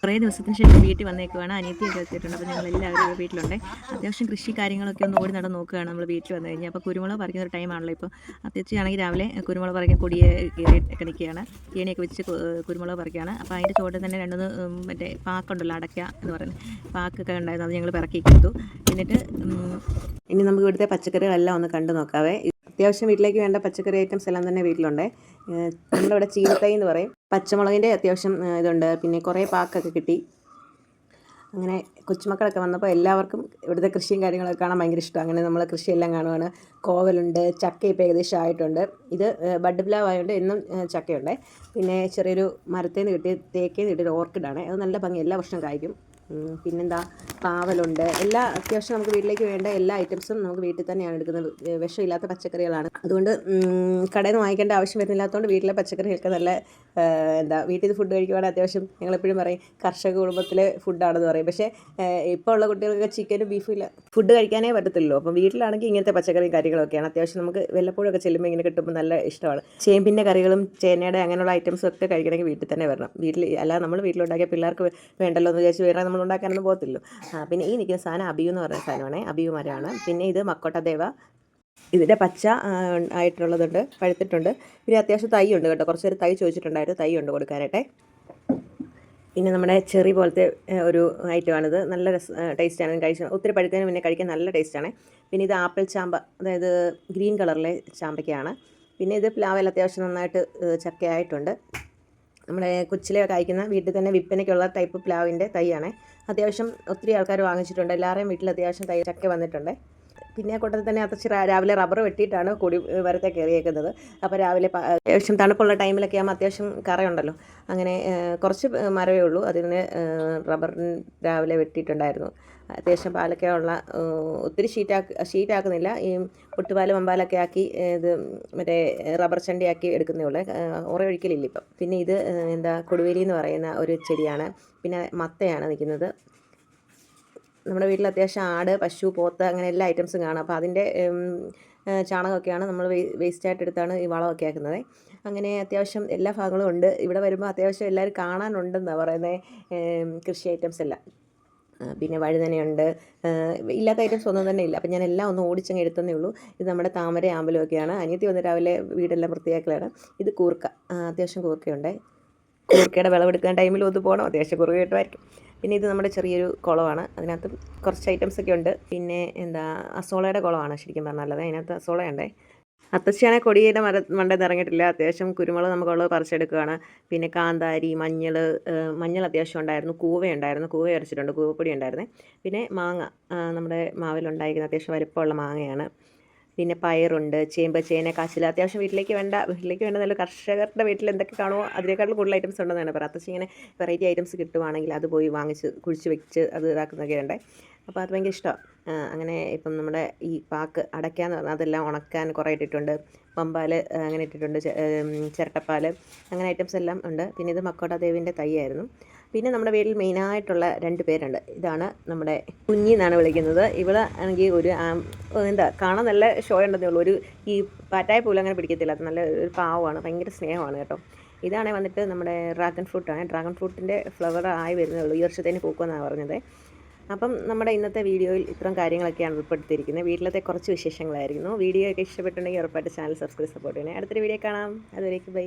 കുറേ ദിവസത്തിന് ശേഷം വീട്ടിൽ വന്നേക്കുവാണ്. അനിയത്തിയൊക്കെ എത്തിയിട്ടുണ്ട്. അപ്പോൾ ഞങ്ങളെല്ലാവരും വീട്ടിലുണ്ട്. അത്യാവശ്യം കൃഷി കാര്യങ്ങളൊക്കെ ഒന്ന് ഓടി നടന്ന് നോക്കുകയാണ് നമ്മൾ വീട്ടിൽ വന്നു കഴിഞ്ഞാൽ. അപ്പോൾ കുരുമുളക് പറിക്കുന്ന ഒരു ടൈമാണല്ലോ ഇപ്പോൾ. അത്യാവശ്യമാണെങ്കിൽ രാവിലെ കുരുമുളക് പറിക്കാൻ കൊടിയെ കയറിയൊക്കെ നിൽക്കുകയാണ്. കേണിയൊക്കെ വെച്ച് കുരുമുളക് പറിക്കുകയാണ്. അപ്പോൾ അതിൻ്റെ ചോട്ടിൽ തന്നെ രണ്ടൊന്ന് മറ്റേ പാക്കുണ്ടല്ലോ, അടയ്ക്ക എന്ന് പറയുന്നത് പാക്കൊക്കെ ഉണ്ടായിരുന്നു. അത് ഞങ്ങൾ പിറക്കി എടുത്തു. എന്നിട്ട് ഇനി നമുക്ക് ഇവിടുത്തെ പച്ചക്കറികളെല്ലാം ഒന്ന് കണ്ടു നോക്കാവേ. അത്യാവശ്യം വീട്ടിലേക്ക് വേണ്ട പച്ചക്കറി ഐറ്റംസ് എല്ലാം തന്നെ വീട്ടിലുണ്ട്. നമ്മളിവിടെ ചീനത്തൈ എന്ന് പറയും. പച്ചമുളകിൻ്റെ അത്യാവശ്യം ഇതുണ്ട്. പിന്നെ കുറേ പാക്കൊക്കെ കിട്ടി. അങ്ങനെ കൊച്ചുമക്കളൊക്കെ വന്നപ്പോൾ എല്ലാവർക്കും ഇവിടുത്തെ കൃഷിയും കാര്യങ്ങളൊക്കെ കാണാൻ ഭയങ്കര ഇഷ്ടം. അങ്ങനെ നമ്മൾ കൃഷിയെല്ലാം കാണുവാണ്. കോവലുണ്ട്, ചക്ക ഇപ്പോൾ ഏകദേശം ആയിട്ടുണ്ട്. ഇത് ബഡ് പ്ലാവ് ആയതുകൊണ്ട് എന്നും ചക്കയുണ്ട്. പിന്നെ ചെറിയൊരു മരത്തിൽ നിന്ന് കിട്ടിയ തേക്കിൽ നിന്ന് കിട്ടിയൊരു ഓർക്കിഡാണ്. അത് നല്ല ഭംഗി, എല്ലാ വർഷവും കായ്ക്കും. പിന്നെന്താ, പാവലുണ്ട്. എല്ലാ അത്യാവശ്യം നമുക്ക് വീട്ടിലേക്ക് വേണ്ട എല്ലാ ഐറ്റംസും നമുക്ക് വീട്ടിൽ തന്നെയാണ് എടുക്കുന്നത്. വിഷമില്ലാത്ത പച്ചക്കറികളാണ്. അതുകൊണ്ട് കടയിൽ നിന്ന് വാങ്ങിക്കേണ്ട ആവശ്യം വരുന്നില്ലാത്തതുകൊണ്ട് വീട്ടിലെ പച്ചക്കറികൾക്ക് നല്ല വീട്ടിൽ നിന്ന് ഫുഡ് കഴിക്കുവാണെങ്കിൽ അത്യാവശ്യം ഞങ്ങളെപ്പോഴും പറയും കർഷക കുടുംബത്തിലെ ഫുഡാണെന്ന് പറയും. പക്ഷേ ഇപ്പോൾ ഉള്ള കുട്ടികൾക്ക് ചിക്കനും ബീഫും ഇല്ല, ഫുഡ് കഴിക്കാനേ പറ്റത്തില്ലല്ലോ. അപ്പം വീട്ടിലാണെങ്കിൽ ഇങ്ങനത്തെ പച്ചക്കറിയും കാര്യങ്ങളൊക്കെയാണ്. അത്യാവശ്യം നമുക്ക് വല്ലപ്പോഴൊക്കെ ചെല്ലുമ്പോൾ ഇങ്ങനെ കിട്ടുമ്പോൾ നല്ല ഇഷ്ടമാണ്. ചേമ്പിൻ്റെ കറികളും ചേനയുടെ അങ്ങനെയുള്ള ഐറ്റംസും ഒക്കെ കഴിക്കണമെങ്കിൽ വീട്ടിൽ തന്നെ വരണം. അല്ലാതെ നമ്മൾ വീട്ടിലുണ്ടാക്കിയ പിള്ളേർക്ക് വേണ്ടല്ലോ എന്ന് വിചാരിച്ച് വേറെ നമ്മൾ ഉണ്ടാക്കാനൊന്നും പോകത്തില്ലല്ലോ. പിന്നെ ഈ നിൽക്കുന്ന സാധനം അബിയു എന്ന് പറയുന്ന സാധനമാണ്. അബിയു മരമാണ്. പിന്നെ ഇത് മക്കോട്ടദേവ. ഇതിൻ്റെ പച്ച ആയിട്ടുള്ളതുണ്ട്, പഴുത്തിട്ടുണ്ട്. പിന്നെ അത്യാവശ്യം തൈ ഉണ്ട് കേട്ടോ. കുറച്ച് പേര് തൈ ചോദിച്ചിട്ടുണ്ടായിരുന്നു. തൈ ഉണ്ട് കൊടുക്കാനായിട്ട്. പിന്നെ നമ്മുടെ ചെറി പോലത്തെ ഒരു ഐറ്റമാണിത്. നല്ല ടേസ്റ്റാണ്. കഴിച്ച് ഒത്തിരി പഴുത്തതിന് പിന്നെ കഴിക്കാൻ നല്ല ടേസ്റ്റാണ്. പിന്നെ ഇത് ആപ്പിൾ ചാമ്പ, അതായത് ഗ്രീൻ കളറിലെ ചാമ്പയ്ക്കാണ്. പിന്നെ ഇത് പ്ലാവിൽ അത്യാവശ്യം നന്നായിട്ട് ചക്കയായിട്ടുണ്ട്. നമ്മുടെ കൊച്ചിലെ കായ്ക്കുന്ന വീട്ടിൽ തന്നെ വിൽപ്പനയ്ക്കുള്ള ടൈപ്പ് പ്ലാവിൻ്റെ തൈയാണ്. അത്യാവശ്യം ഒത്തിരി ആൾക്കാർ വാങ്ങിച്ചിട്ടുണ്ട്. എല്ലാവരുടെയും വീട്ടിൽ അത്യാവശ്യം തൈ ചക്ക വന്നിട്ടുണ്ട്. പിന്നെ കൂട്ടത്തിൽ തന്നെ അത്യാവശ്യം രാവിലെ റബ്ബർ വെട്ടിയിട്ടാണ് കൊടി മരത്തെ കയറിയേക്കുന്നത്. അപ്പോൾ രാവിലെ അത്യാവശ്യം തണുപ്പുള്ള ടൈമിലൊക്കെ ആകുമ്പോൾ അത്യാവശ്യം കറയുണ്ടല്ലോ. അങ്ങനെ കുറച്ച് മരമേ ഉള്ളൂ. അതിന് റബ്ബറിന് രാവിലെ വെട്ടിയിട്ടുണ്ടായിരുന്നു. അത്യാവശ്യം പാലൊക്കെ ഉള്ള, ഒത്തിരി ഷീറ്റാക്കുന്നില്ല. ഈ പൊട്ടുപാല് മമ്പാലൊക്കെ ആക്കി ഇത് മറ്റേ റബ്ബർ ചണ്ടിയാക്കി എടുക്കുന്നേ ഉള്ളൂ. ഒഴിക്കലില്ല ഇപ്പം. പിന്നെ ഇത് കൊടുവേലി എന്ന് പറയുന്ന ഒരു ചെടിയാണ്. പിന്നെ മത്തയാണ് നിൽക്കുന്നത്. നമ്മുടെ വീട്ടിൽ അത്യാവശ്യം ആട്, പശു, പോത്ത് അങ്ങനെ എല്ലാ ഐറ്റംസും കാണാം. അപ്പോൾ അതിൻ്റെ ചാണകമൊക്കെയാണ് നമ്മൾ വേസ്റ്റായിട്ട് എടുത്താണ് ഈ വളമൊക്കെ ആക്കുന്നത്. അങ്ങനെ അത്യാവശ്യം എല്ലാ ഭാഗങ്ങളും ഉണ്ട്. ഇവിടെ വരുമ്പോൾ അത്യാവശ്യം എല്ലാവരും കാണാനുണ്ടെന്നാണ് പറയുന്നത് കൃഷി ഐറ്റംസ് എല്ലാം. പിന്നെ വഴുതനയുണ്ട്. ഇല്ലാത്ത ഐറ്റംസ് ഒന്നും തന്നെ ഇല്ല. അപ്പം ഞാൻ എല്ലാം ഒന്ന് ഓടിച്ചങ്ങ് എടുത്തതേ ഉള്ളൂ. ഇത് നമ്മുടെ താമര ആമ്പലുമൊക്കെയാണ്. അനിയത്തി വന്ന് രാവിലെ വീടെല്ലാം വൃത്തിയാക്കലാണ്. ഇത് കൂർക്ക, അത്യാവശ്യം കൂർക്കയുണ്ട്. കൂർക്കയുടെ വിളവെടുക്കാൻ ടൈമിൽ ഒന്ന് പോകണം. അത്യാവശ്യം കൂർക്ക കിട്ടുമായിരിക്കും. പിന്നെ ഇത് നമ്മുടെ ചെറിയൊരു കുളമാണ്. അതിനകത്ത് കുറച്ച് ഐറ്റംസൊക്കെ ഉണ്ട്. പിന്നെ അസോളയുടെ കുളമാണ് ശരിക്കും പറഞ്ഞാൽ. അതിനകത്ത് അസോളയുണ്ടേ. അത്തശ്ശിയാണെങ്കിൽ കൊടിയുടെ മണ്ടയിൽ ഇറങ്ങിയിട്ടില്ല. അത്യാവശ്യം കുരുമുളക് നമുക്കുള്ളത് പറിച്ചെടുക്കുകയാണ്. പിന്നെ കാന്താരി, മഞ്ഞൾ അത്യാവശ്യം ഉണ്ടായിരുന്നു. കൂവയുണ്ടായിരുന്നു, കൂവ അരച്ചിട്ടുണ്ട്, കൂവപ്പൊടി ഉണ്ടായിരുന്നേ. പിന്നെ മാങ്ങ, നമ്മുടെ മാവിലുണ്ടായിരിക്കുന്ന അത്യാവശ്യം വലിപ്പമുള്ള മാങ്ങയാണ്. പിന്നെ പയറുണ്ട്, ചേമ്പ്, ചേന, കാച്ചിൽ. അത്യാവശ്യം വീട്ടിലേക്ക് വേണ്ട നല്ല കർഷകരുടെ വീട്ടിൽ എന്തൊക്കെ കാണുമോ അതിനേക്കാളും കൂടുതൽ ഐറ്റംസ് ഉണ്ടെന്നാണ് പറയുക. അത്യാവശ്യം ഇങ്ങനെ വെറൈറ്റി ഐറ്റംസ് കിട്ടുവാണെങ്കിൽ അത് പോയി വാങ്ങിച്ച് കുഴിച്ച് വെച്ച് അത് ഇതാക്കുന്നൊക്കെ ഉണ്ട്. അപ്പോൾ അത് ഭയങ്കര ഇഷ്ടമാണ്. അങ്ങനെ ഇപ്പം നമ്മുടെ ഈ പാക്ക് അടയ്ക്കാന്ന് പറഞ്ഞാൽ അതെല്ലാം ഉണക്കാൻ കുറേ ഇട്ടിട്ടുണ്ട്. പമ്പാൽ അങ്ങനെ ഇട്ടിട്ടുണ്ട്, ചിരട്ടപ്പാൽ, അങ്ങനെ ഐറ്റംസ് എല്ലാം ഉണ്ട്. പിന്നെ ഇത് മക്കോട്ടദേവിൻ്റെ തൈയായിരുന്നു. പിന്നെ നമ്മുടെ വീട്ടിൽ മെയിനായിട്ടുള്ള 2 പേരുണ്ട്. ഇതാണ് നമ്മുടെ കുഞ്ഞി എന്നാണ് വിളിക്കുന്നത്. ഇവള് ആണെങ്കിൽ ഒരു കാണാൻ നല്ല ഷോ ഉണ്ടെന്നേ ഉള്ളൂ. ഈ പാറ്റായ പോലും അങ്ങനെ പിടിക്കത്തില്ല. അത് നല്ല ഒരു പാവമാണ്, ഭയങ്കര സ്നേഹമാണ് കേട്ടോ. ഇതാണെങ്കിൽ വന്നിട്ട് നമ്മുടെ ഡ്രാഗൺ ഫ്രൂട്ടാണ്. ഡ്രാഗൺ ഫ്രൂട്ടിൻ്റെ ഫ്ലവർ ആയി വരുന്നേ ഉള്ളൂ. ഈ വർഷത്തേന് പൂക്കുമെന്നാണ് പറഞ്ഞത്. അപ്പം നമ്മുടെ ഇന്നത്തെ വീഡിയോയിൽ ഇത്തരം കാര്യങ്ങളൊക്കെയാണ് ഉൾപ്പെടുത്തിയിരിക്കുന്നത്. വീട്ടിലത്തെ കുറച്ച് വിശേഷങ്ങളായിരുന്നു. വീഡിയോ ഒക്കെ ഇഷ്ടപ്പെട്ടുണ്ടെങ്കിൽ ഉറപ്പായിട്ട് ചാനൽ സബ്സ്ക്രൈബ് സപ്പോർട്ട് ചെയ്യണേ. അടുത്തൊരു വീഡിയോ കാണാം. അതുവരേക്കും ബൈ.